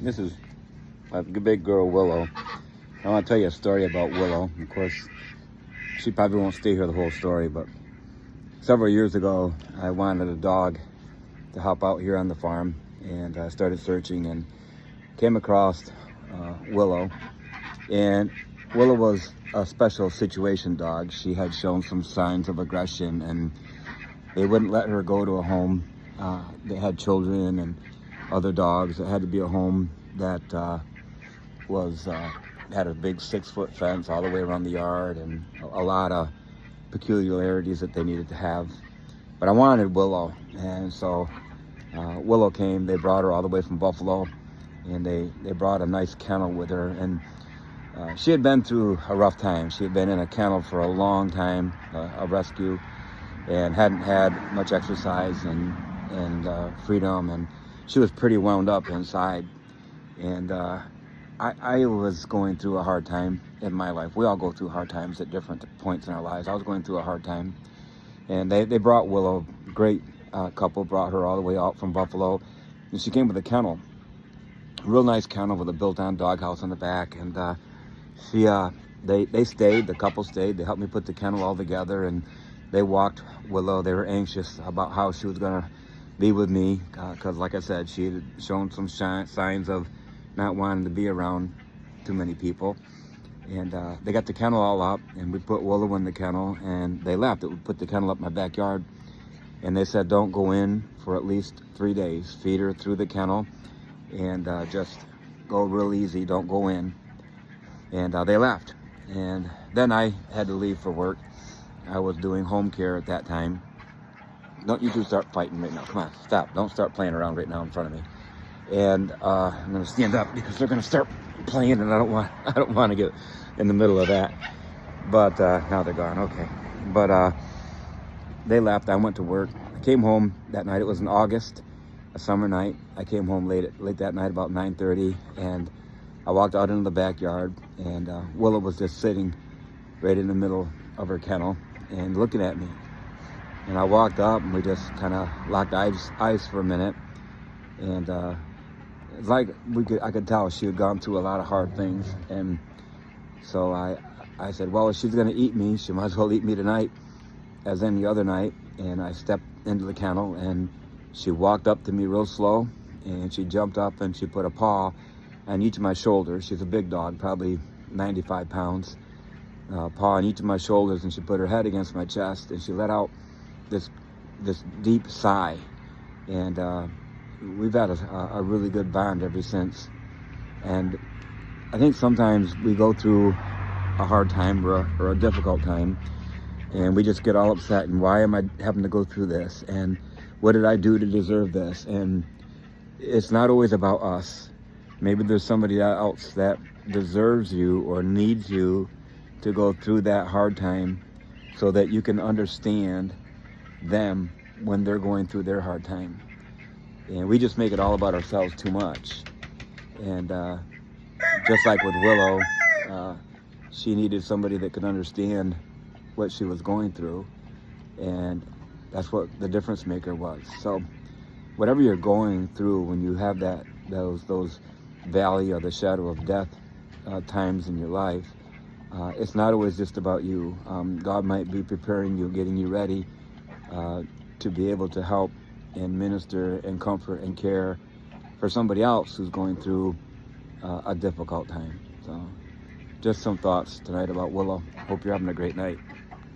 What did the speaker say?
This is my big girl, Willow. I want to tell you a story about Willow. Of course, she probably won't stay here the whole story, but several years ago, I wanted a dog to help out here on the farm, and I started searching and came across Willow. And Willow was a special situation dog. She had shown some signs of aggression, and they wouldn't let her go to a home. They had children and other dogs. It had to be a home that had a big 6-foot fence all the way around the yard, and a lot of peculiarities that they needed to have. But I wanted Willow, and so Willow came. They brought her all the way from Buffalo, and they brought a nice kennel with her. And she had been through a rough time. She had been in a kennel for a long time, a rescue, and hadn't had much exercise and freedom, and she was pretty wound up inside. And I was going through a hard time in my life. We all go through hard times at different points in our lives. I was going through a hard time, and they brought Willow, great couple, brought her all the way out from Buffalo, and she came with a kennel, a real nice kennel with a built-on doghouse in the back. And they stayed, the couple stayed. They helped me put the kennel all together, and they walked Willow. They were anxious about how she was gonna be with me, because like I said, she had shown some signs of not wanting to be around too many people. And they got the kennel all up, and we put Willow in the kennel, and they left. We put the kennel up in my backyard, and they said don't go in for at least 3 days. Feed her through the kennel, and just go real easy, don't go in. And they left. And then I had to leave for work. I was doing home care at that time. Don't you two start fighting right now. Come on, stop. Don't start playing around right now in front of me. And I'm gonna stand up because they're gonna start playing, and I don't want to get in the middle of that. But now they're gone. Okay. But they left. I went to work. I came home that night. It was in August, a summer night. I came home late that night, about 9:30, and I walked out into the backyard, and Willow was just sitting right in the middle of her kennel and looking at me. And I walked up, and we just kind of locked eyes for a minute. And it's like I could tell she had gone through a lot of hard things. And so I said, well, if she's going to eat me, she might as well eat me tonight as any other night. And I stepped into the kennel, and she walked up to me real slow, and she jumped up, and she put a paw on each of my shoulders. She's a big dog, probably 95 pounds. Paw on each of my shoulders, and she put her head against my chest, and she let out this deep sigh. And we've had a really good bond ever since. And I think sometimes we go through a hard time or a difficult time, and we just get all upset, and why am I having to go through this, and what did I do to deserve this? And it's not always about us. Maybe there's somebody else that deserves you or needs you to go through that hard time so that you can understand them when they're going through their hard time. And we just make it all about ourselves too much. And just like with Willow, she needed somebody that could understand what she was going through, and that's what the difference maker was. So whatever you're going through, when you have those valley or the shadow of death times in your life, it's not always just about you. God might be preparing you, getting you ready to be able to help and minister and comfort and care for somebody else who's going through a difficult time. So just some thoughts tonight about Willow. Hope you're having a great night.